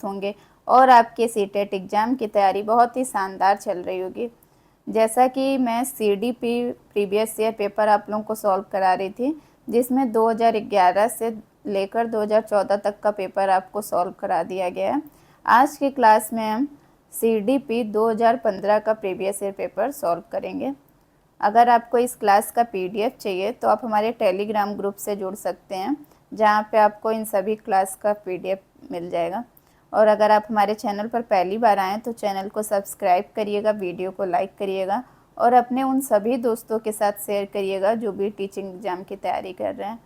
मस्त होंगे और आपके सीटेट एग्ज़ाम की तैयारी बहुत ही शानदार चल रही होगी। जैसा कि मैं सीडीपी प्रीवियस ईयर पेपर आप लोगों को सॉल्व करा रही थी, जिसमें 2011 से लेकर 2014 तक का पेपर आपको सॉल्व करा दिया गया है। आज की क्लास में हम सीडीपी 2015 का प्रीवियस ईयर पेपर सॉल्व करेंगे। अगर आपको इस क्लास का पीडीएफ चाहिए तो आप हमारे टेलीग्राम ग्रुप से जुड़ सकते हैं, जहां पे आपको इन सभी क्लास का पीडीएफ मिल जाएगा। और अगर आप हमारे चैनल पर पहली बार आएँ तो चैनल को सब्सक्राइब करिएगा, वीडियो को लाइक करिएगा और अपने उन सभी दोस्तों के साथ शेयर करिएगा जो भी टीचिंग एग्ज़ाम की तैयारी कर रहे हैं।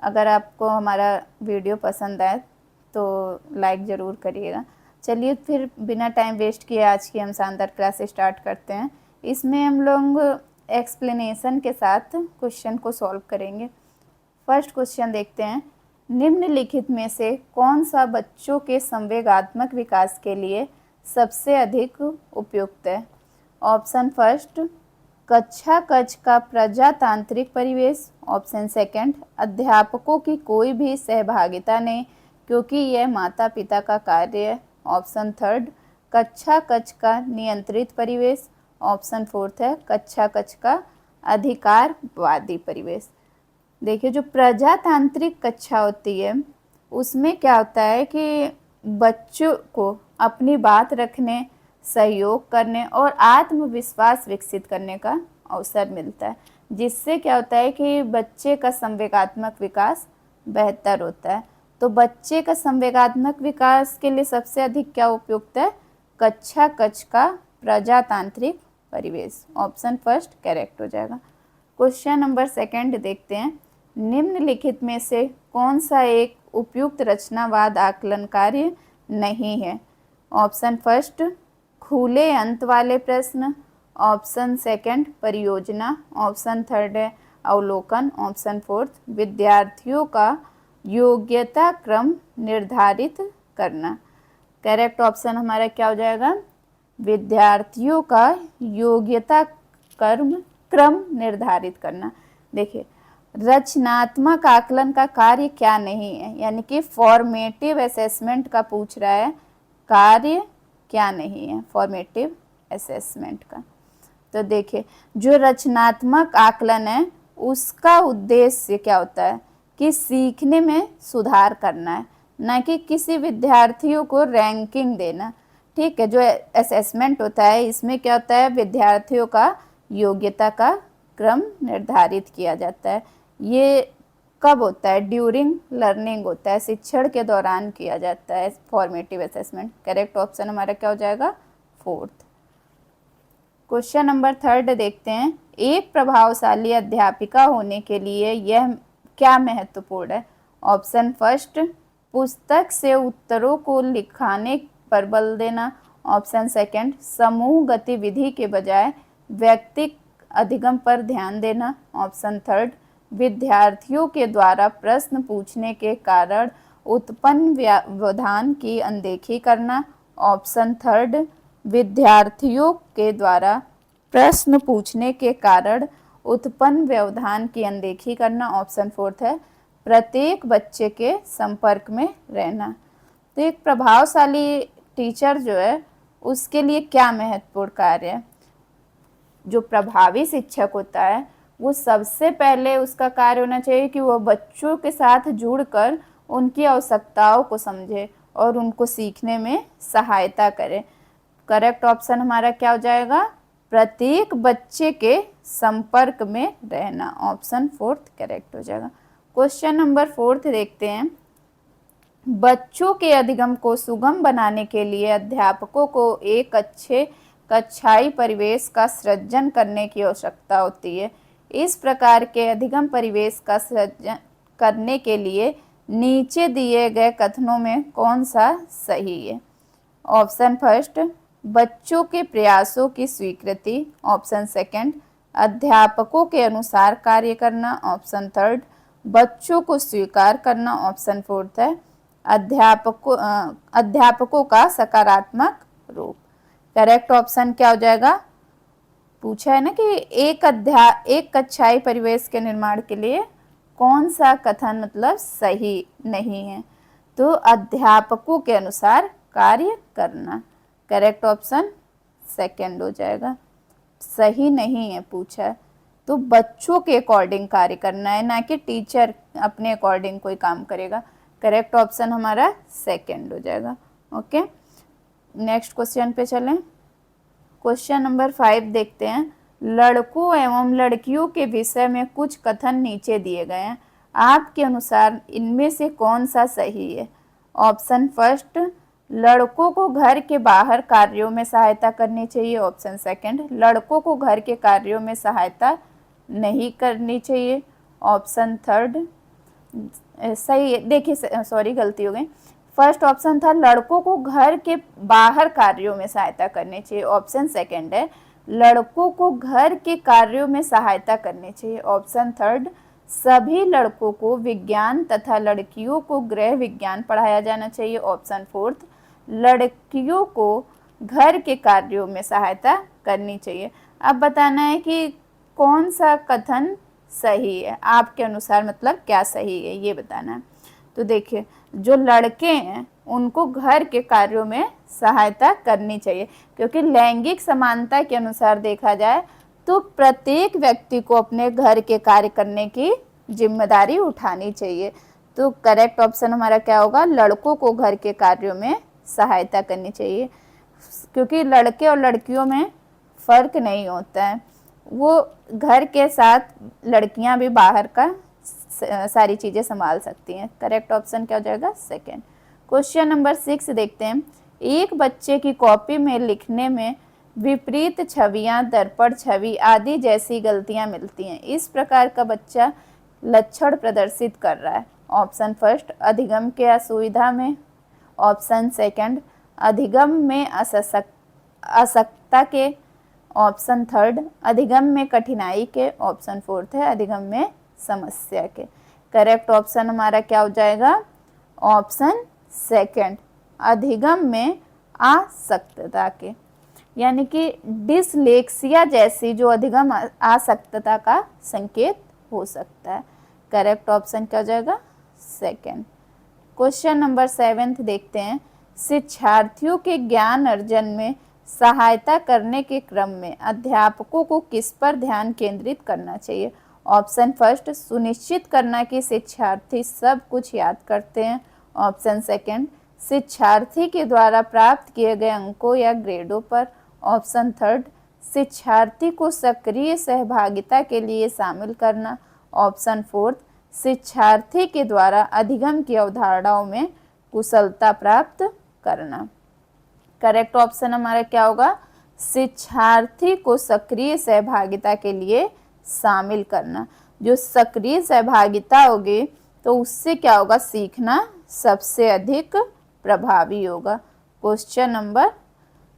अगर आपको हमारा वीडियो पसंद आए तो लाइक ज़रूर करिएगा। चलिए फिर बिना टाइम वेस्ट किए आज की हम शानदार क्लास स्टार्ट करते हैं। इसमें हम लोग एक्सप्लेनेशन के साथ क्वेश्चन को सॉल्व करेंगे। फर्स्ट क्वेश्चन देखते हैं, निम्नलिखित में से कौन सा बच्चों के संवेगात्मक विकास के लिए सबसे अधिक उपयुक्त है? ऑप्शन फर्स्ट, कक्षा कक्ष का प्रजातांत्रिक परिवेश। ऑप्शन सेकंड, अध्यापकों की कोई भी सहभागिता नहीं क्योंकि यह माता पिता का कार्य है। ऑप्शन थर्ड, कक्षा कक्ष का नियंत्रित परिवेश। ऑप्शन फोर्थ है कक्षा कक्ष का अधिकारवादी परिवेश। देखिए, जो प्रजातांत्रिक कक्षा होती है उसमें क्या होता है कि बच्चों को अपनी बात रखने, सहयोग करने और आत्मविश्वास विकसित करने का अवसर मिलता है, जिससे क्या होता है कि बच्चे का संवेगात्मक विकास बेहतर होता है। तो बच्चे का संवेगात्मक विकास के लिए सबसे अधिक क्या उपयुक्त है? कक्षा कक्ष का प्रजातांत्रिक परिवेश। ऑप्शन फर्स्ट करेक्ट हो जाएगा। क्वेश्चन नंबर सेकंड देखते हैं, निम्नलिखित में से कौन सा एक उपयुक्त रचनावाद आकलन कार्य नहीं है? ऑप्शन फर्स्ट, खुले अंत वाले प्रश्न। ऑप्शन सेकंड, परियोजना। ऑप्शन थर्ड है अवलोकन। ऑप्शन फोर्थ, विद्यार्थियों का योग्यता क्रम निर्धारित करना। करेक्ट ऑप्शन हमारा क्या हो जाएगा? विद्यार्थियों का योग्यता क्रम निर्धारित करना। देखिए, रचनात्मक आकलन का कार्य क्या नहीं है, यानी कि फॉर्मेटिव असेसमेंट का पूछ रहा है, कार्य क्या नहीं है फॉर्मेटिव असेसमेंट का। तो देखिए, जो रचनात्मक आकलन है उसका उद्देश्य क्या होता है कि सीखने में सुधार करना है, ना कि किसी विद्यार्थियों को रैंकिंग देना। ठीक है, जो असेसमेंट होता है इसमें क्या होता है, विद्यार्थियों का योग्यता का क्रम निर्धारित किया जाता है। ये कब होता है? ड्यूरिंग लर्निंग होता है, शिक्षण के दौरान किया जाता है फॉर्मेटिव असेसमेंट। करेक्ट ऑप्शन हमारा क्या हो जाएगा? फोर्थ। क्वेश्चन नंबर थर्ड देखते हैं, एक प्रभावशाली अध्यापिका होने के लिए यह क्या महत्वपूर्ण है? ऑप्शन फर्स्ट, पुस्तक से उत्तरों को लिखाने पर बल देना। ऑप्शन सेकंड, समूह गतिविधि के बजाय व्यक्तिगत अधिगम पर ध्यान देना। ऑप्शन थर्ड, विद्यार्थियों के द्वारा प्रश्न पूछने के कारण उत्पन्न व्यवधान की अनदेखी करना। ऑप्शन थर्ड, विद्यार्थियों के द्वारा प्रश्न पूछने के कारण उत्पन्न व्यवधान की अनदेखी करना। ऑप्शन फोर्थ है प्रत्येक बच्चे के संपर्क में रहना। तो एक प्रभावशाली टीचर जो है उसके लिए क्या महत्वपूर्ण कार्य है? जो प्रभावी शिक्षक होता है वो सबसे पहले उसका कार्य होना चाहिए कि वो बच्चों के साथ जुड़कर उनकी आवश्यकताओं को समझे और उनको सीखने में सहायता करे। करेक्ट ऑप्शन हमारा क्या हो जाएगा? प्रत्येक बच्चे के संपर्क में रहना। ऑप्शन फोर्थ करेक्ट हो जाएगा। क्वेश्चन नंबर फोर्थ देखते हैं, बच्चों के अधिगम को सुगम बनाने के लिए अध्यापकों को एक अच्छे कक्षाई परिवेश का सृजन करने की आवश्यकता होती है। इस प्रकार के अधिगम परिवेश का सृजन करने के लिए नीचे दिए गए कथनों में कौन सा सही है? ऑप्शन फर्स्ट, बच्चों के प्रयासों की स्वीकृति। ऑप्शन सेकंड, अध्यापकों के अनुसार कार्य करना। ऑप्शन थर्ड, बच्चों को स्वीकार करना। ऑप्शन फोर्थ है अध्यापकों का सकारात्मक रूप। करेक्ट ऑप्शन क्या हो जाएगा? पूछा है ना कि एक कक्षाई परिवेश के निर्माण के लिए कौन सा कथन मतलब सही नहीं है? तो अध्यापकों के अनुसार कार्य करना। करेक्ट ऑप्शन सेकंड हो जाएगा। सही नहीं है पूछा है, तो बच्चों के अकॉर्डिंग कार्य करना है, ना कि टीचर अपने अकॉर्डिंग कोई काम करेगा। करेक्ट ऑप्शन हमारा सेकंड हो जाएगा। ओके, नेक्स्ट क्वेश्चन पे चलें। क्वेश्चन नंबर 5 देखते हैं। लड़कों एवं लड़कियों के विषय में कुछ कथन नीचे दिए गए हैं, आपके अनुसार इनमें से कौन सा सही है? ऑप्शन फर्स्ट, लड़कों को घर के बाहर कार्यों में सहायता करनी चाहिए। ऑप्शन सेकंड, लड़कों को घर के कार्यों में सहायता नहीं करनी चाहिए। ऑप्शन थर्ड, सही देखिए, सॉरी गलती हो गई। फर्स्ट ऑप्शन था लड़कों को घर के बाहर कार्यों में सहायता करनी चाहिए। ऑप्शन सेकंड है लड़कों को घर के कार्यों में सहायता करनी चाहिए। ऑप्शन थर्ड, सभी लड़कों को विज्ञान तथा लड़कियों को गृह विज्ञान पढ़ाया जाना चाहिए। ऑप्शन फोर्थ, लड़कियों को घर के कार्यों में सहायता करनी चाहिए। अब बताना है कि कौन सा कथन सही है आपके अनुसार, मतलब क्या सही है ये बताना है। तो देखिए, जो लड़के हैं उनको घर के कार्यों में सहायता करनी चाहिए, क्योंकि लैंगिक समानता के अनुसार देखा जाए तो प्रत्येक व्यक्ति को अपने घर के कार्य करने की जिम्मेदारी उठानी चाहिए। तो करेक्ट ऑप्शन हमारा क्या होगा? लड़कों को घर के कार्यों में सहायता करनी चाहिए, क्योंकि लड़के और लड़कियों में फर्क नहीं होता है, वो घर के साथ लड़कियां भी बाहर का सारी चीज़ें संभाल सकती हैं। करेक्ट ऑप्शन क्या हो जाएगा? सेकंड। क्वेश्चन नंबर 6 देखते हैं। एक बच्चे की कॉपी में लिखने में विपरीत छवियां, दर्पण छवि आदि जैसी गलतियां मिलती हैं, इस प्रकार का बच्चा लक्षण प्रदर्शित कर रहा है। ऑप्शन फर्स्ट, अधिगम के असुविधा में। ऑप्शन सेकंड, अधिगम में असक्ता के। ऑप्शन थर्ड, अधिगम में कठिनाई के। ऑप्शन फोर्थ है अधिगम में समस्या के। करेक्ट ऑप्शन हमारा क्या हो जाएगा? ऑप्शन सेकंड, अधिगम में आसक्तता के, यानी कि डिसलेक्सिया जैसी जो अधिगम आसक्तता का संकेत हो सकता है। करेक्ट ऑप्शन क्या हो जाएगा? सेकंड। क्वेश्चन नंबर 7 देखते हैं। शिक्षार्थियों के ज्ञान अर्जन में सहायता करने के क्रम में अध्यापकों को किस पर ध्यान केंद्रित करना चाहिए? ऑप्शन फर्स्ट, सुनिश्चित करना कि शिक्षार्थी सब कुछ याद करते हैं। ऑप्शन सेकंड, शिक्षार्थी के द्वारा प्राप्त किए गए अंकों या ग्रेडों पर। ऑप्शन थर्ड, शिक्षार्थी को सक्रिय सहभागिता के लिए शामिल करना। ऑप्शन फोर्थ, शिक्षार्थी के द्वारा अधिगम की अवधारणाओं में कुशलता प्राप्त करना। करेक्ट ऑप्शन हमारा क्या होगा? शिक्षार्थी को सक्रिय सहभागिता के लिए शामिल करना। जो सक्रिय सहभागिता होगी तो उससे क्या होगा? सीखना सबसे अधिक प्रभावी होगा। क्वेश्चन नंबर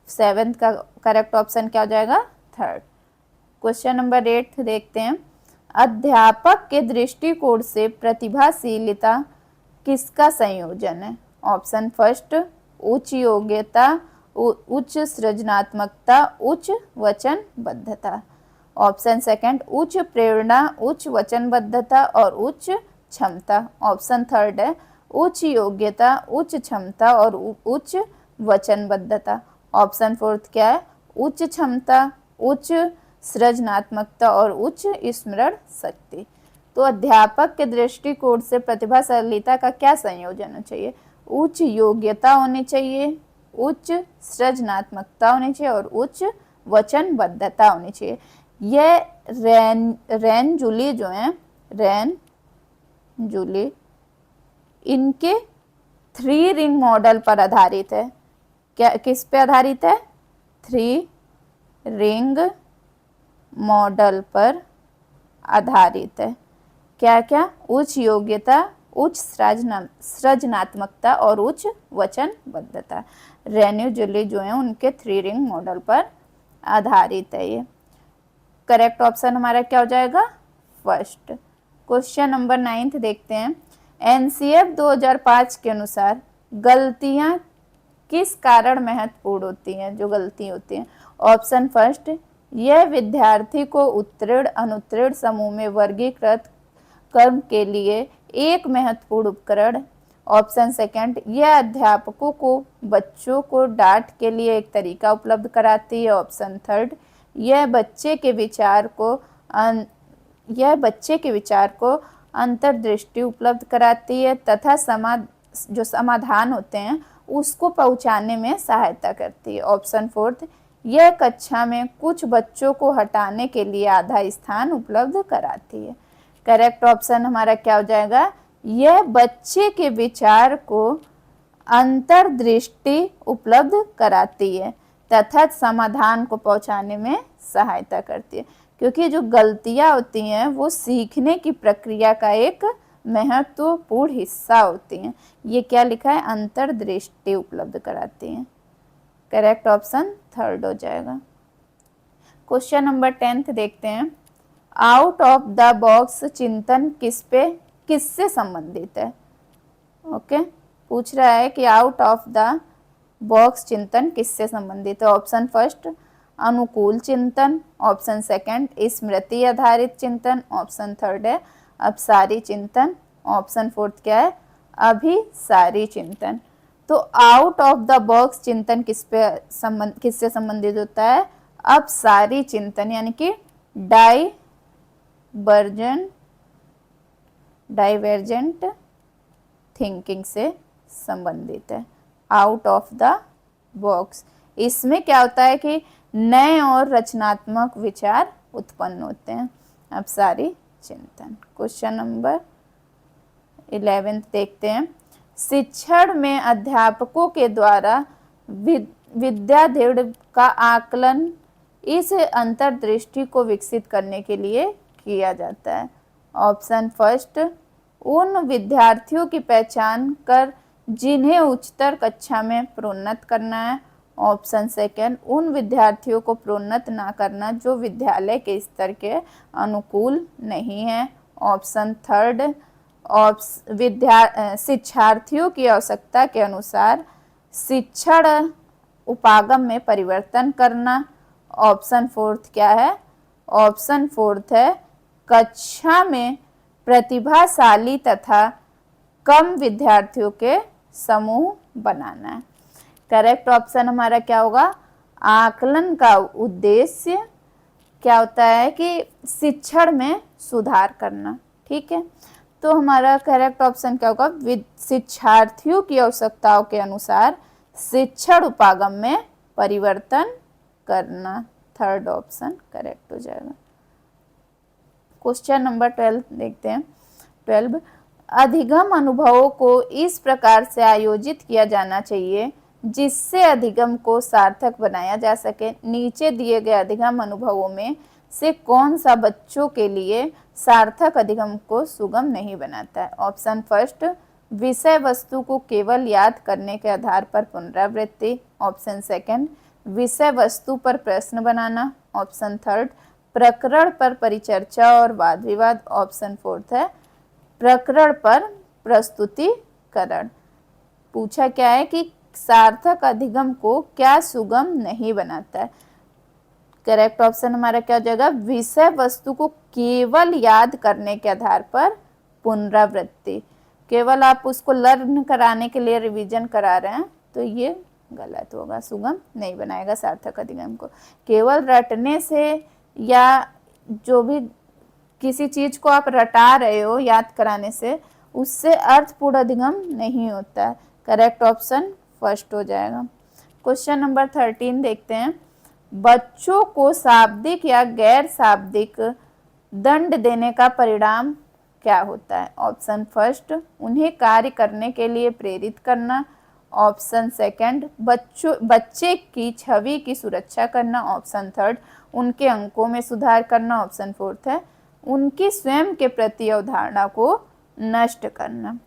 7 का करेक्ट ऑप्शन क्या हो जाएगा? थर्ड। क्वेश्चन नंबर 8 देखते हैं। अध्यापक के दृष्टिकोण से प्रतिभाशीलता किसका संयोजन है? ऑप्शन फर्स्ट, उच्च योग्यता, उच्च सृजनात्मकता, उच्च वचनबद्धता। ऑप्शन सेकंड, उच्च प्रेरणा, उच्च वचनबद्धता और उच्च क्षमता। ऑप्शन थर्ड है उच्च योग्यता, उच्च क्षमता और उच्च वचनबद्धता। ऑप्शन फोर्थ क्या है? उच्च क्षमता, उच्च सृजनात्मकता और उच्च स्मरण शक्ति। तो अध्यापक के दृष्टिकोण से प्रतिभाशालीता का क्या संयोजन होना चाहिए? उच्च योग्यता होनी चाहिए, उच्च सृजनात्मकता होनी चाहिए और उच्च वचनबद्धता होनी चाहिए। यह रैन जूली जो है, रैन जूली, इनके 3 रिंग मॉडल पर आधारित है। क्या किस पे आधारित है? 3 रिंग मॉडल पर आधारित है। क्या क्या? उच्च योग्यता, उच्च सृजनात्मकता और उच्च वचनबद्धता। रेन्यू जूली जो है उनके 3 रिंग मॉडल पर आधारित है ये। करेक्ट ऑप्शन हमारा क्या हो जाएगा? फर्स्ट। क्वेश्चन नंबर 9 देखते हैं। एनसीएफ 2005 के अनुसार गलतियां किस कारण महत्वपूर्ण होती हैं? जो गलती होती हैं। ऑप्शन फर्स्ट, यह विद्यार्थी को उत्तीर्ण अनुत्तीर्ण समूह में वर्गीकृत कर्म के लिए एक महत्वपूर्ण उपकरण। ऑप्शन सेकंड, यह अध्यापकों को बच्चों को डांट के लिए एक तरीका उपलब्ध कराती है। ऑप्शन थर्ड, यह बच्चे के विचार को अंतर्दृष्टि उपलब्ध कराती है तथा जो समाधान होते हैं उसको पहुंचाने में सहायता करती है। ऑप्शन फोर्थ, यह कक्षा में कुछ बच्चों को हटाने के लिए आधा स्थान उपलब्ध कराती है। करेक्ट ऑप्शन हमारा क्या हो जाएगा, यह बच्चे के विचार को अंतर्दृष्टि उपलब्ध कराती है तथा समाधान को पहुंचाने में सहायता करती है। क्योंकि जो गलतियां होती हैं वो सीखने की प्रक्रिया का एक महत्वपूर्ण हिस्सा होती हैं। ये क्या लिखा है, अंतर्दृष्टि उपलब्ध कराती हैं। करेक्ट ऑप्शन थर्ड हो जाएगा। क्वेश्चन नंबर 10 देखते हैं। आउट ऑफ द बॉक्स चिंतन किससे संबंधित है। ओके, पूछ रहा है कि आउट ऑफ द बॉक्स चिंतन किससे संबंधित है। ऑप्शन फर्स्ट, अनुकूल चिंतन। ऑप्शन सेकंड, स्मृति आधारित चिंतन। ऑप्शन थर्ड है अपसारी चिंतन। ऑप्शन फोर्थ क्या है, अभिसारी चिंतन। तो आउट ऑफ द बॉक्स चिंतन किससे संबंधित होता है, अपसारी चिंतन यानी कि डाइवर्जेंट थिंकिंग से संबंधित है। आउट ऑफ द बॉक्स, इसमें क्या होता है कि नए और रचनात्मक विचार उत्पन्न होते हैं। अपसारी चिंतन। क्वेश्चन नंबर 11 देखते हैं। शिक्षण में अध्यापकों के द्वारा विद्यार्थी का आकलन इस अंतर्दृष्टि को विकसित करने के लिए किया जाता है। ऑप्शन फर्स्ट, उन विद्यार्थियों की पहचान कर जिन्हें उच्चतर कक्षा में प्रोन्नत करना है। ऑप्शन सेकंड, उन विद्यार्थियों को प्रोन्नत ना करना जो विद्यालय के स्तर के अनुकूल नहीं है। ऑप्शन थर्ड, शिक्षार्थियों की आवश्यकता के अनुसार शिक्षण उपागम में परिवर्तन करना। ऑप्शन फोर्थ क्या है, ऑप्शन फोर्थ है कक्षा में प्रतिभाशाली तथा कम विद्यार्थियों के समूह बनाना है। करेक्ट ऑप्शन हमारा क्या होगा, आकलन का उद्देश्य क्या होता है कि शिक्षण में सुधार करना। ठीक है, तो हमारा करेक्ट ऑप्शन क्या होगा, शिक्षार्थियों की आवश्यकताओं के अनुसार शिक्षण उपागम में परिवर्तन करना। थर्ड ऑप्शन करेक्ट हो जाएगा। क्वेश्चन नंबर 12 देखते हैं। 12, अधिगम अनुभवों को इस प्रकार से आयोजित किया जाना चाहिए जिससे अधिगम को सार्थक बनाया जा सके। नीचे दिए गए अधिगम अनुभवों में से कौन सा बच्चों के लिए सार्थक अधिगम को सुगम नहीं बनाता है। ऑप्शन फर्स्ट, विषय वस्तु को केवल याद करने के आधार पर पुनरावृत्ति। ऑप्शन सेकंड, विषय वस्तु पर प्रश्न बनाना। ऑप्शन थर्ड, प्रकरण पर परिचर्चा और वाद विवाद। ऑप्शन फोर्थ है प्रकरण पर प्रस्तुतिकरण। पूछा क्या है कि सार्थक अधिगम को क्या सुगम नहीं बनाता है। करेक्ट ऑप्शन हमारा क्या हो जाएगा, विषय वस्तु को केवल याद करने के आधार पर पुनरावृत्ति। केवल आप उसको लर्न कराने के लिए रिवीजन करा रहे हैं तो ये गलत होगा, सुगम नहीं बनाएगा सार्थक अधिगम को। केवल रटने से या जो भी किसी चीज को आप रटा रहे हो याद कराने से, उससे अर्थपूर्ण अधिगम नहीं होता है। करेक्ट ऑप्शन फर्स्ट हो जाएगा। क्वेश्चन नंबर 13 देखते हैं। बच्चों को शाब्दिक या गैर शाब्दिक दंड देने का परिणाम क्या होता है। ऑप्शन फर्स्ट, उन्हें कार्य करने के लिए प्रेरित करना। ऑप्शन सेकंड, बच्चे की छवि की सुरक्षा करना। ऑप्शन थर्ड, उनके अंकों में सुधार करना। ऑप्शन फोर्थ है उनकी स्वयं के प्रति अवधारणा को नष्ट करना।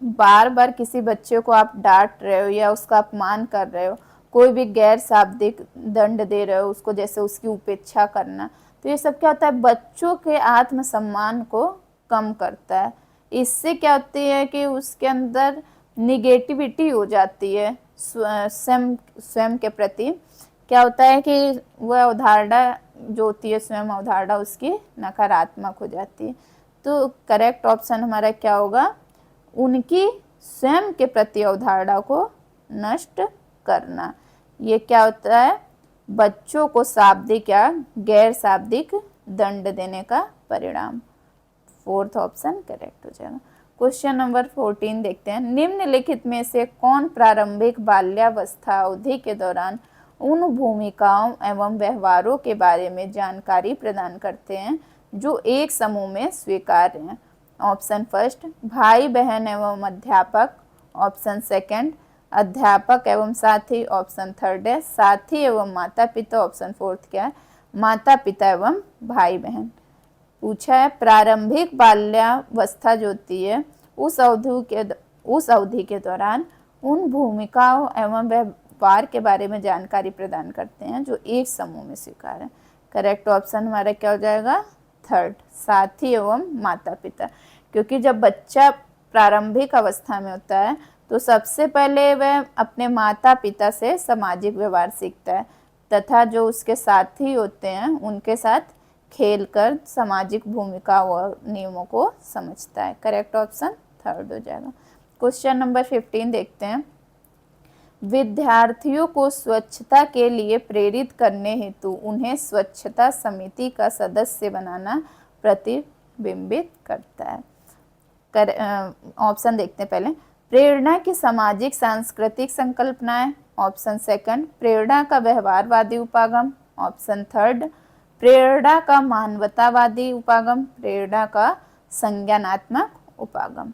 बार बार किसी बच्चे को आप डांट रहे हो या उसका अपमान कर रहे हो, कोई भी गैर शाब्दिक दंड दे रहे हो उसको, जैसे उसकी उपेक्षा करना, तो ये सब क्या होता है, बच्चों के आत्मसम्मान को कम करता है। इससे क्या होती है कि उसके अंदर निगेटिविटी हो जाती है स्वयं के प्रति। क्या होता है कि वह अवधारणा जो होती है, स्वयं अवधारणा उसकी नकारात्मक हो जाती है। तो करेक्ट ऑप्शन हमारा क्या होगा, उनकी स्वयं के प्रति अवधारणा को नष्ट करना। ये क्या होता है? बच्चों को शाब्दिक या गैर शाब्दिक दंड देने का परिणाम। फोर्थ ऑप्शन करेक्ट हो जाएगा। क्वेश्चन नंबर 14 देखते हैं। निम्नलिखित में से कौन प्रारंभिक बाल्यावस्था अवधि के दौरान उन भूमिकाओं एवं व्यवहारों के बारे में जानकारी प्रदान करते हैं जो एक समूह में स्वीकार्य हैं? ऑप्शन फर्स्ट, भाई बहन एवं अध्यापक। ऑप्शन सेकंड, अध्यापक एवं साथी। ऑप्शन थर्ड है साथी एवं माता पिता। ऑप्शन फोर्थ क्या है? माता पिता एवं भाई बहन। पूछा है प्रारंभिक बाल्यावस्था जो होती है उस अवधि के दौरान उन भूमिकाओं एवं व्यवहार के बारे में जानकारी प्रदान करते हैं जो एक समूह में स्वीकार है। करेक्ट ऑप्शन हमारा क्या हो जाएगा? थर्ड, साथी एवं माता पिता। क्योंकि जब बच्चा प्रारंभिक अवस्था में होता है तो सबसे पहले वह अपने माता पिता से सामाजिक व्यवहार सीखता है तथा जो उसके साथी होते हैं उनके साथ खेलकर सामाजिक भूमिका और नियमों को समझता है। करेक्ट ऑप्शन थर्ड हो जाएगा। क्वेश्चन नंबर 15 देखते हैं। विद्यार्थियों को स्वच्छता के लिए प्रेरित करने हेतु उन्हें स्वच्छता समिति का सदस्य बनाना प्रतिबिंबित करता है। ऑप्शन देखते हैं पहले। प्रेरणा की सामाजिक सांस्कृतिक संकल्पनाएं। ऑप्शन सेकंड, प्रेरणा का व्यवहारवादी उपागम। ऑप्शन थर्ड, प्रेरणा का मानवतावादी उपागम। प्रेरणा का संज्ञानात्मक उपागम।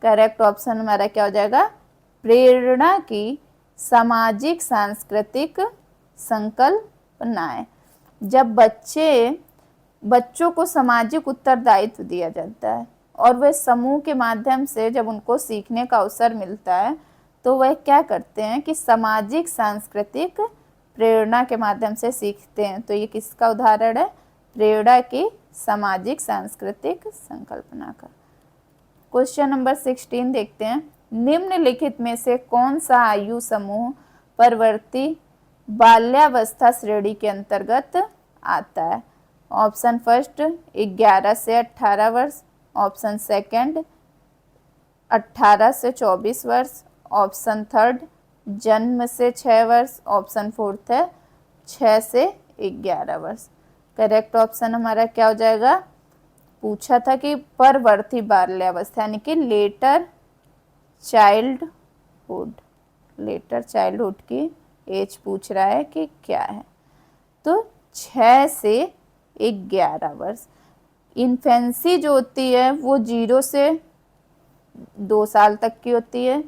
करेक्ट ऑप्शन हमारा क्या हो जाएगा? प्रेरणा की सामाजिक सांस्कृतिक संकल्पनाएं। जब बच्चों को सामाजिक उत्तरदायित्व दिया जाता है और वे समूह के माध्यम से जब उनको सीखने का अवसर मिलता है तो वह क्या करते हैं कि सामाजिक सांस्कृतिक प्रेरणा के माध्यम से सीखते हैं। तो ये किसका उदाहरण है? प्रेरणा की सामाजिक सांस्कृतिक संकल्पना का। क्वेश्चन नंबर 16 देखते हैं। निम्नलिखित में से कौन सा आयु समूह परवर्ती बाल्यावस्था श्रेणी के अंतर्गत आता है? ऑप्शन फर्स्ट 11 से 18 वर्ष। ऑप्शन सेकंड 18 से 24 वर्ष। ऑप्शन थर्ड जन्म से 6 वर्ष। ऑप्शन फोर्थ है 6 से 11 वर्ष। करेक्ट ऑप्शन हमारा क्या हो जाएगा? पूछा था कि परवर्ती बाल्यावस्था यानी कि लेटर चाइल्डहुड की एज पूछ रहा है कि क्या है। तो 6 से 11 वर्ष। इन्फेंसी जो होती है वो 0 से 2 साल तक की होती है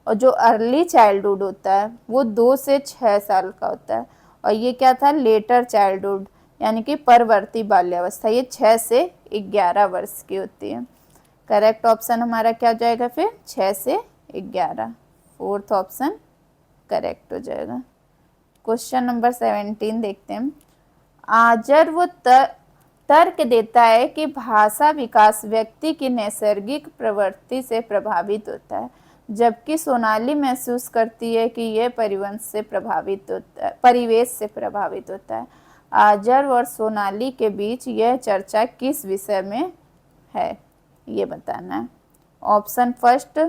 और जो अर्ली चाइल्डहुड होता है वो 2 से 6 साल का होता है। और ये क्या था? लेटर चाइल्डहुड यानी कि परवर्ती बाल्यावस्था, ये 6 से 11 वर्ष की होती है। करेक्ट ऑप्शन हमारा क्या हो जाएगा फिर? 6 से 11। फोर्थ ऑप्शन करेक्ट हो जाएगा। क्वेश्चन नंबर 17 देखते हैं। आजर वो तर्क देता है कि भाषा विकास व्यक्ति की नैसर्गिक प्रवृत्ति से प्रभावित होता है, जबकि सोनाली महसूस करती है कि यह परिवेश से प्रभावित होता है। आजर और सोनाली के बीच यह चर्चा किस विषय में है, ये बताना है। ऑप्शन फर्स्ट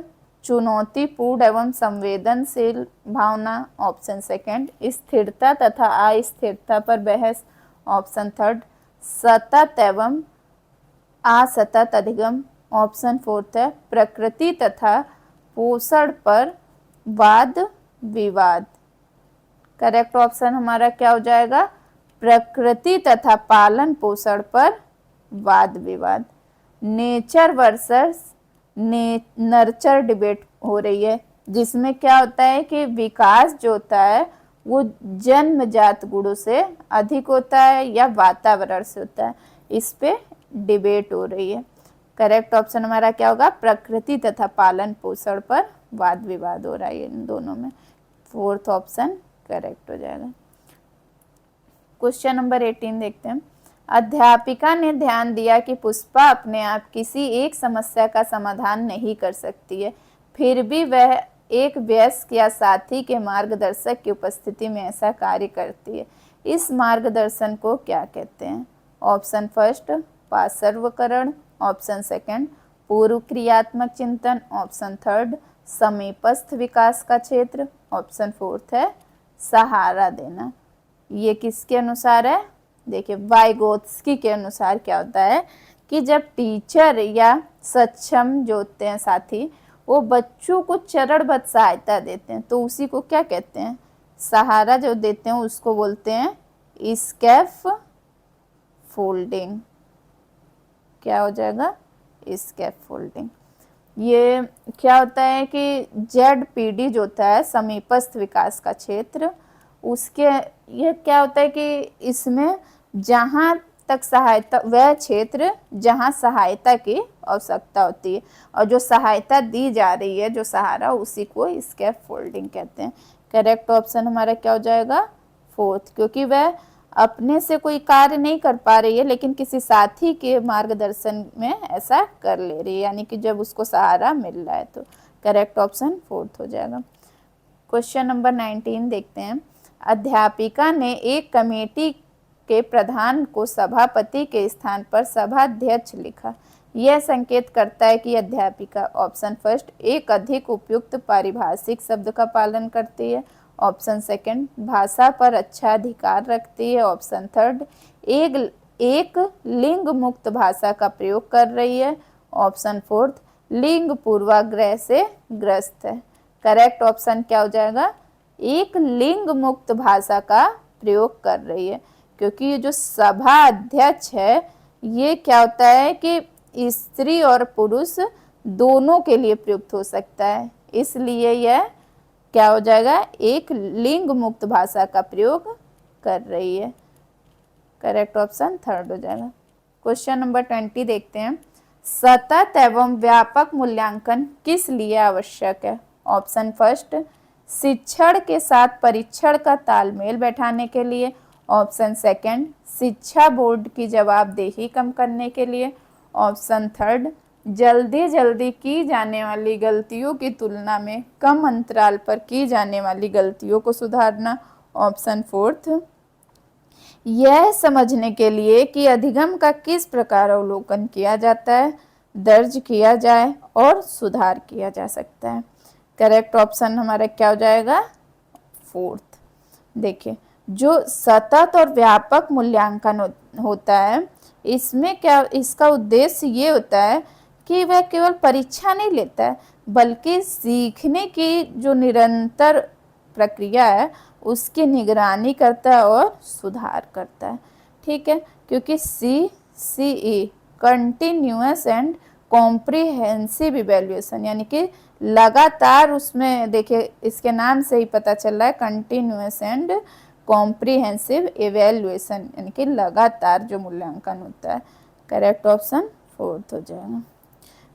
चुनौतीपूर्ण एवं संवेदनशील भावना। ऑप्शन सेकंड स्थिरता तथा अस्थिरता पर बहस। ऑप्शन थर्ड सतत एवं असतत अधिगम। ऑप्शन फोर्थ है प्रकृति तथा पोषण पर वाद विवाद। करेक्ट ऑप्शन हमारा क्या हो जाएगा? प्रकृति तथा पालन पोषण पर वाद विवाद। नेचर वर्सेस नर्चर डिबेट हो रही है, जिसमें क्या होता है कि विकास जो होता है वो जन्मजात गुणों से अधिक होता है या वातावरण से होता है, इस पे डिबेट हो रही है। करेक्ट ऑप्शन हमारा क्या होगा? प्रकृति तथा पालन पोषण पर वाद विवाद हो रहा है इन दोनों में। फोर्थ ऑप्शन करेक्ट हो जाएगा। क्वेश्चन नंबर 18 देखते हैं। अध्यापिका ने ध्यान दिया कि पुष्पा अपने आप किसी एक समस्या का समाधान नहीं कर सकती है, फिर भी वह एक वयस्क या साथी के मार्गदर्शक की उपस्थिति में ऐसा कार्य करती है। इस मार्गदर्शन को क्या कहते हैं? ऑप्शन फर्स्ट पार्श्वकरण। ऑप्शन सेकंड पूर्व क्रियात्मक चिंतन। ऑप्शन थर्ड समीपस्थ विकास का क्षेत्र, ऑप्शन फोर्थ है सहारा देना। ये किसके अनुसार है? देखिए वाइगोत्स्की के अनुसार क्या होता है कि जब टीचर या सक्षम जो होते हैं साथी वो बच्चों को चरणबद्ध सहायता देते हैं तो उसी को क्या कहते हैं? सहारा जो देते हैं उसको बोलते हैं स्कैफ फोल्डिंग। क्या हो जाएगा? स्कैफ फोल्डिंग। ये क्या होता है कि ZPD जो होता है समीपस्थ विकास का क्षेत्र, उसके ये क्या होता है कि इसमें जहाँ तक सहायता, वह क्षेत्र जहाँ सहायता की आवश्यकता होती है और जो सहायता दी जा रही है जो सहारा, उसी को स्कैफ फोल्डिंग कहते हैं। करेक्ट ऑप्शन हमारा क्या हो जाएगा? फोर्थ, क्योंकि वह अपने से कोई कार्य नहीं कर पा रही है लेकिन किसी साथी के मार्गदर्शन में ऐसा कर ले रही है, यानी कि जब उसको सहारा मिल रहा है। तो करेक्ट ऑप्शन फोर्थ हो जाएगा। क्वेश्चन नंबर 19 देखते हैं। अध्यापिका ने एक कमेटी के प्रधान को सभापति के स्थान पर सभाध्यक्ष लिखा। यह संकेत करता है कि अध्यापिका, ऑप्शन फर्स्ट, एक अधिक उपयुक्त पारिभाषिक शब्द का पालन करती है, ऑप्शन सेकंड, भाषा पर अच्छा अधिकार रखती है, ऑप्शन थर्ड, एक लिंग मुक्त भाषा का प्रयोग कर रही है, ऑप्शन फोर्थ, लिंग पूर्वाग्रह से ग्रस्त है। करेक्ट ऑप्शन क्या हो जाएगा? एक लिंग मुक्त भाषा का प्रयोग कर रही है, क्योंकि ये जो सभा अध्यक्ष है ये क्या होता है कि स्त्री और पुरुष दोनों के लिए प्रयुक्त हो सकता है, इसलिए यह क्या हो जाएगा? एक लिंग मुक्त भाषा का प्रयोग कर रही है। करेक्ट ऑप्शन थर्ड हो जाएगा। क्वेश्चन नंबर 20 देखते हैं। सतत एवं व्यापक मूल्यांकन किस लिए आवश्यक है? ऑप्शन फर्स्ट, शिक्षण के साथ परीक्षण का तालमेल बैठाने के लिए, ऑप्शन सेकंड, शिक्षा बोर्ड की जवाबदेही कम करने के लिए, ऑप्शन थर्ड, जल्दी जल्दी की जाने वाली गलतियों की तुलना में कम अंतराल पर की जाने वाली गलतियों को सुधारना, ऑप्शन फोर्थ, यह समझने के लिए कि अधिगम का किस प्रकार अवलोकन किया जाता है, दर्ज किया जाए और सुधार किया जा सकता है। करेक्ट ऑप्शन हमारा क्या हो जाएगा? फोर्थ। देखिए जो सतत और व्यापक मूल्यांकन होता है इसमें क्या, इसका उद्देश्य ये होता है कि वह केवल परीक्षा नहीं लेता है बल्कि सीखने की जो निरंतर प्रक्रिया है उसकी निगरानी करता है और सुधार करता है। ठीक है, क्योंकि CCE continuous and comprehensive evaluation, यानी कि लगातार, उसमें देखिए इसके नाम से ही पता चल रहा है कंटिन्यूअस एंड कॉम्प्रिहेंसिव इवैल्यूएशन, यानी कि लगातार जो मूल्यांकन होता है। करेक्ट ऑप्शन फोर्थ हो जाएगा।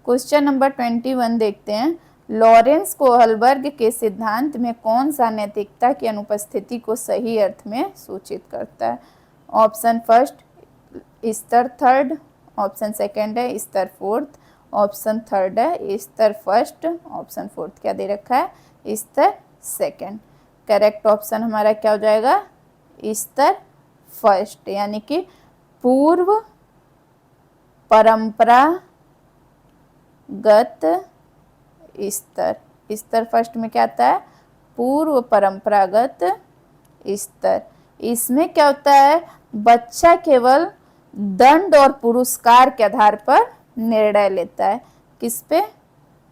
क्वेश्चन नंबर 21 देखते हैं। लॉरेंस कोहलबर्ग के सिद्धांत में कौन सा नैतिकता की अनुपस्थिति को सही अर्थ में सूचित करता है? ऑप्शन फर्स्ट स्तर थर्ड, ऑप्शन सेकंड है स्तर फोर्थ, ऑप्शन थर्ड है स्तर फर्स्ट, ऑप्शन फोर्थ क्या दे रखा है? स्तर सेकंड। करेक्ट ऑप्शन हमारा क्या हो जाएगा? स्तर फर्स्ट, यानी कि पूर्व परंपरागत स्तर। स्तर फर्स्ट में क्या आता है? पूर्व परंपरागत स्तर। इसमें क्या होता है? बच्चा केवल दंड और पुरस्कार के आधार पर निर्णय लेता है। किस पे?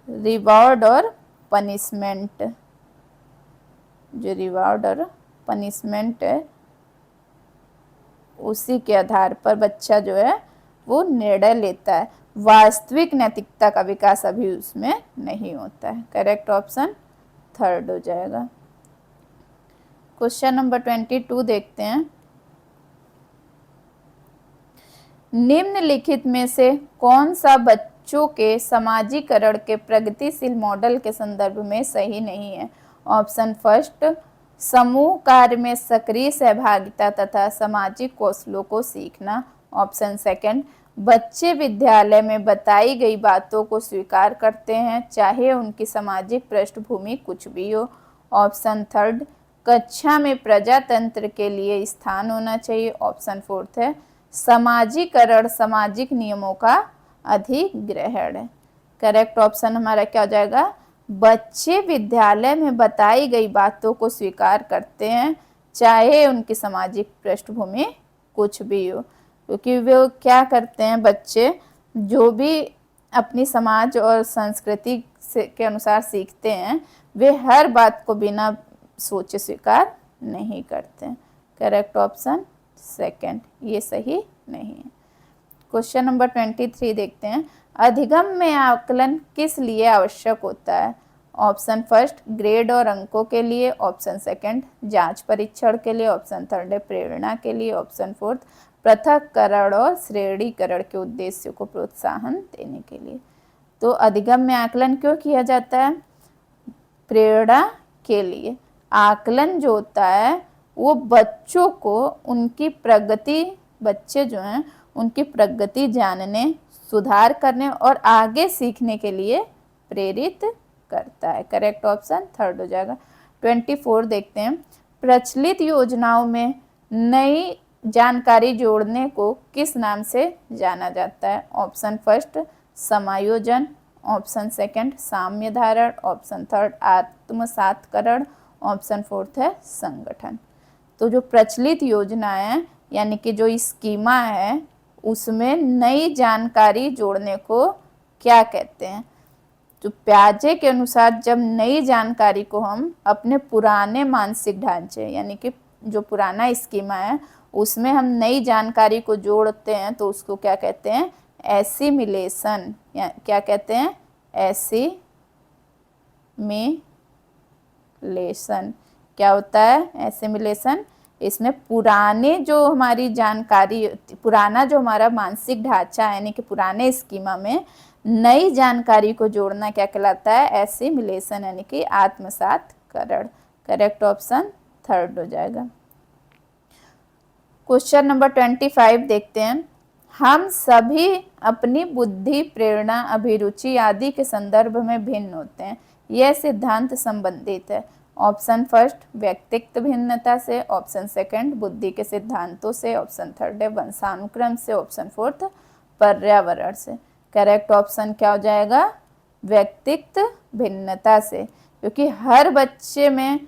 रिवॉर्ड और पनिशमेंट। जो रिवॉर्ड और पनिशमेंट है उसी के आधार पर बच्चा जो है वो निर्णय लेता है। वास्तविक नैतिकता का विकास अभी उसमें नहीं होता है। करेक्ट ऑप्शन थर्ड हो जाएगा। क्वेश्चन नंबर 22 देखते हैं। निम्नलिखित में से कौन सा बच्चों के समाजीकरण के प्रगतिशील मॉडल के संदर्भ में सही नहीं है? ऑप्शन फर्स्ट, समूह कार्य में सक्रिय सहभागिता तथा सामाजिक कौशलों को सीखना, ऑप्शन सेकंड, बच्चे विद्यालय में बताई गई बातों को स्वीकार करते हैं चाहे उनकी सामाजिक पृष्ठभूमि कुछ भी हो, ऑप्शन थर्ड, कक्षा में प्रजातंत्र के लिए स्थान होना चाहिए, ऑप्शन फोर्थ है समाजीकरण सामाजिक नियमों का अधिग्रहण है। करेक्ट ऑप्शन हमारा क्या हो जाएगा? बच्चे विद्यालय में बताई गई बातों को स्वीकार करते हैं, चाहे उनकी सामाजिक पृष्ठभूमि कुछ भी हो। क्योंकि वो क्या करते हैं, बच्चे जो भी अपनी समाज और संस्कृति से के अनुसार सीखते हैं, वे हर बात को बिना सोचे स्वीकार नहीं करते हैं। करेक्ट ऑप्शन सेकंड, ये सही नहीं है। क्वेश्चन नंबर 23 देखते हैं। अधिगम में आकलन किस लिए आवश्यक होता है? ऑप्शन फर्स्ट ग्रेड और अंकों के लिए, ऑप्शन सेकंड जांच परीक्षण के लिए, ऑप्शन थर्ड है प्रेरणा के लिए, ऑप्शन फोर्थ पृथक्करण और श्रेणीकरण के उद्देश्यों को प्रोत्साहन देने के लिए। तो अधिगम में आकलन क्यों किया जाता है? प्रेरणा के लिए। आकलन जो होता है वो बच्चों को उनकी प्रगति, बच्चे जो हैं उनकी प्रगति जानने, सुधार करने और आगे सीखने के लिए प्रेरित करता है। करेक्ट ऑप्शन थर्ड हो जाएगा। 24 देखते हैं। प्रचलित योजनाओं में नई जानकारी जोड़ने को किस नाम से जाना जाता है? ऑप्शन फर्स्ट समायोजन, ऑप्शन सेकंड साम्य धारण, ऑप्शन थर्ड आत्मसातकरण, ऑप्शन फोर्थ है संगठन। तो जो प्रचलित योजना है यानी कि जो स्कीमा है उसमें नई जानकारी जोड़ने को क्या कहते हैं? तो प्याजे के अनुसार जब नई जानकारी को हम अपने पुराने मानसिक ढांचे यानी कि जो पुराना स्कीमा है उसमें हम नई जानकारी को जोड़ते हैं तो उसको क्या कहते हैं? एसिमिलेशन। या क्या कहते हैं? एसिमिलेशन। क्या होता है एसिमिलेशन? इसमें पुराने जो हमारी जानकारी, पुराना जो हमारा मानसिक ढांचा है यानी कि पुराने स्कीमा में नई जानकारी को जोड़ना क्या कहलाता है? एसिमिलेशन यानी कि आत्मसातकरण। करेक्ट ऑप्शन थर्ड हो जाएगा। क्वेश्चन नंबर 25 देखते हैं। हम सभी अपनी बुद्धि, प्रेरणा, अभिरुचि आदि के संदर्भ में भिन्न होते हैं, यह सिद्धांत संबंधित है। ऑप्शन फर्स्ट व्यक्तित्व भिन्नता से, ऑप्शन सेकंड बुद्धि के सिद्धांतों से, ऑप्शन थर्ड है वंशानुक्रम से, ऑप्शन फोर्थ पर्यावरण से। करेक्ट ऑप्शन क्या हो जाएगा? व्यक्तित्व भिन्नता से। क्योंकि हर बच्चे में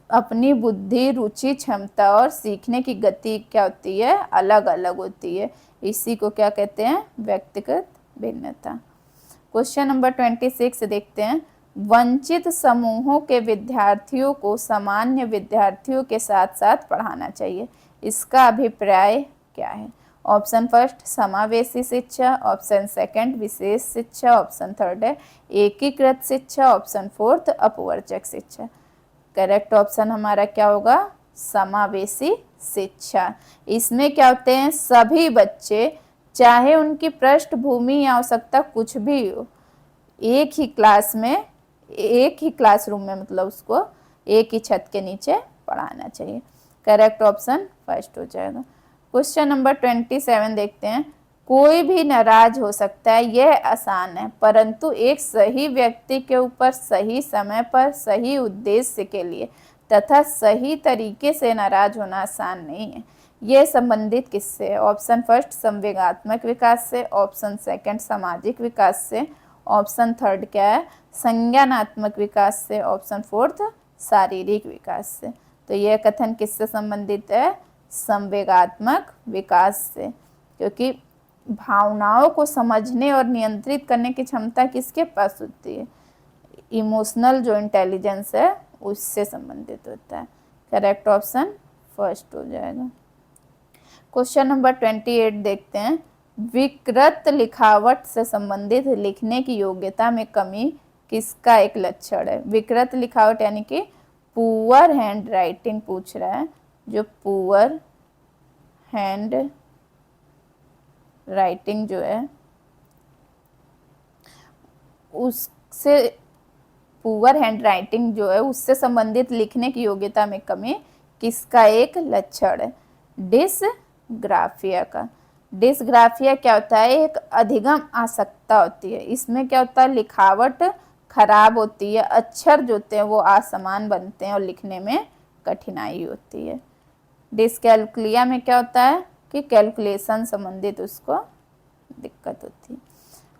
अपनी बुद्धि, रुचि, क्षमता और सीखने की गति क्या होती है? अलग अलग होती है। इसी को क्या कहते हैं? व्यक्तिगत भिन्नता। क्वेश्चन नंबर 26 देखते हैं। वंचित समूहों के विद्यार्थियों को सामान्य विद्यार्थियों के साथ साथ पढ़ाना चाहिए, इसका अभिप्राय क्या है? ऑप्शन फर्स्ट समावेशी शिक्षा, ऑप्शन सेकंड विशेष शिक्षा, ऑप्शन थर्ड है एकीकृत शिक्षा, ऑप्शन फोर्थ अपवर्जक शिक्षा। करेक्ट ऑप्शन हमारा क्या होगा? समावेशी शिक्षा। इसमें क्या होते हैं? सभी बच्चे चाहे उनकी पृष्ठभूमि या आवश्यकता कुछ भी हो, एक ही क्लास में, एक ही क्लासरूम में, मतलब उसको एक ही छत के नीचे पढ़ाना चाहिए। करेक्ट ऑप्शन फर्स्ट हो जाएगा। क्वेश्चन नंबर 27 देखते हैं। कोई भी नाराज हो सकता है, यह आसान है, परंतु एक सही व्यक्ति के ऊपर सही समय पर सही उद्देश्य के लिए तथा सही तरीके से नाराज होना आसान नहीं है। यह संबंधित किससे है? ऑप्शन फर्स्ट संवेगात्मक विकास से, ऑप्शन सेकंड सामाजिक विकास से, ऑप्शन थर्ड क्या है? संज्ञानात्मक विकास से, ऑप्शन फोर्थ शारीरिक विकास से। तो यह कथन किससे संबंधित है? संवेगात्मक विकास से। क्योंकि भावनाओं को समझने और नियंत्रित करने की क्षमता किसके पास होती है? इमोशनल जो इंटेलिजेंस है उससे संबंधित होता है। करेक्ट ऑप्शन फर्स्ट हो जाएगा। क्वेश्चन नंबर 28 देखते हैं। विकृत लिखावट से संबंधित लिखने की योग्यता में कमी किसका एक लक्षण है? विकृत लिखावट यानी कि पुअर हैंड राइटिंग पूछ रहा है। जो पुअर हैंड राइटिंग जो है उससे, पुअर हैंड राइटिंग जो है उससे संबंधित लिखने की योग्यता में कमी किसका एक लक्षण है? डिसग्राफिया का। डिसग्राफिया क्या होता है? एक अधिगम आसक्ता होती है। इसमें क्या होता है? लिखावट खराब होती है, अक्षर जो होते हैं वो असमान बनते हैं और लिखने में कठिनाई होती है। डिसकैल्कुलिया में क्या होता है कि कैलकुलेशन संबंधित उसको दिक्कत होती है।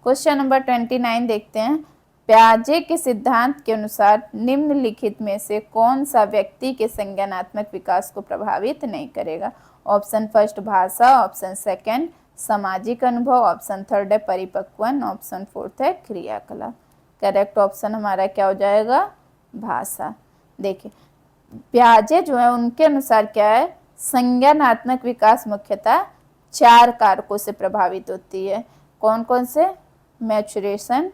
क्वेश्चन नंबर 29 देखते हैं। प्याजे के सिद्धांत के अनुसार निम्नलिखित में से कौन सा व्यक्ति के संज्ञानात्मक विकास को प्रभावित नहीं करेगा? ऑप्शन फर्स्ट भाषा, ऑप्शन सेकंड सामाजिक अनुभव, ऑप्शन थर्ड है परिपक्वन, ऑप्शन फोर्थ है क्रियाकलाप। करेक्ट ऑप्शन हमारा क्या हो जाएगा? भाषा। देखिए प्याजे जो है उनके अनुसार क्या है, संज्ञानात्मक विकास मुख्यतः 4 कारकों से प्रभावित होती है। कौन कौन से? मैचुरेशन,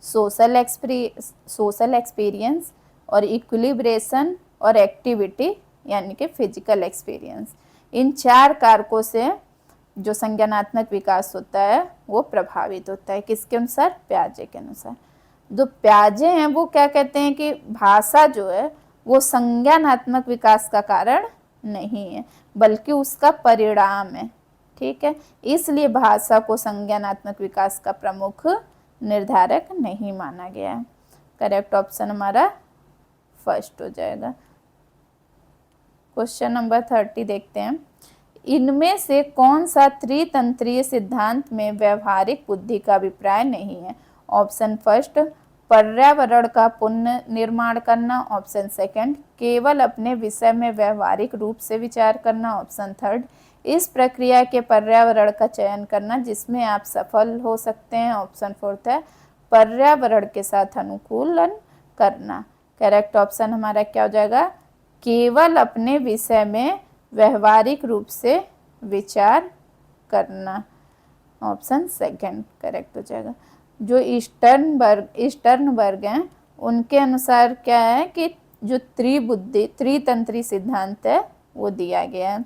सोशल एक्सपीरियंस और इक्विलिब्रेशन और एक्टिविटी यानी कि फिजिकल एक्सपीरियंस। इन 4 कारकों से जो संज्ञानात्मक विकास होता है वो प्रभावित होता है। किसके अनुसार? प्याजे के अनुसार। जो प्याजे हैं वो क्या कहते हैं कि भाषा जो है वो संज्ञानात्मक विकास का कारण नहीं है बल्कि उसका परिणाम है। ठीक है, इसलिए भाषा को संज्ञानात्मक विकास का प्रमुख निर्धारक नहीं माना गया है। करेक्ट ऑप्शन हमारा फर्स्ट हो जाएगा। क्वेश्चन नंबर 30 देखते हैं। इनमें से कौन सा त्रितंत्रीय सिद्धांत में व्यवहारिक बुद्धि का अभिप्राय नहीं है? ऑप्शन फर्स्ट पर्यावरण का पुनर्निर्माण करना, ऑप्शन सेकंड केवल अपने विषय में व्यवहारिक रूप से विचार करना, ऑप्शन थर्ड इस प्रक्रिया के पर्यावरण का चयन करना जिसमें आप सफल हो सकते हैं, ऑप्शन फोर्थ है पर्यावरण के साथ अनुकूलन करना। करेक्ट ऑप्शन हमारा क्या हो जाएगा? केवल अपने विषय में व्यवहारिक रूप से विचार करना, ऑप्शन सेकंड करेक्ट हो जाएगा। जो ईस्टर्नबर्ग हैं उनके अनुसार क्या है कि जो त्रितंत्री सिद्धांत है वो दिया गया है।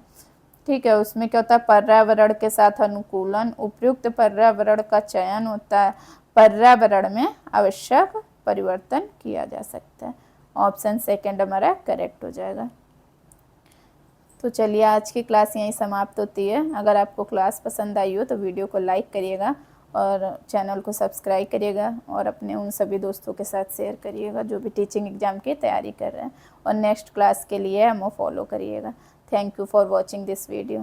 ठीक है, उसमें क्या होता है? पर्यावरण के साथ अनुकूलन, उपयुक्त पर्यावरण का चयन होता है, पर्यावरण में आवश्यक परिवर्तन किया जा सकता है। ऑप्शन सेकंड हमारा करेक्ट हो जाएगा। तो चलिए आज की क्लास यहीं समाप्त होती है। अगर आपको क्लास पसंद आई हो तो वीडियो को लाइक करिएगा और चैनल को सब्सक्राइब करिएगा और अपने उन सभी दोस्तों के साथ शेयर करिएगा जो भी टीचिंग एग्जाम की तैयारी कर रहे हैं और नेक्स्ट क्लास के लिए हमें फॉलो करिएगा। Thank you for watching this video.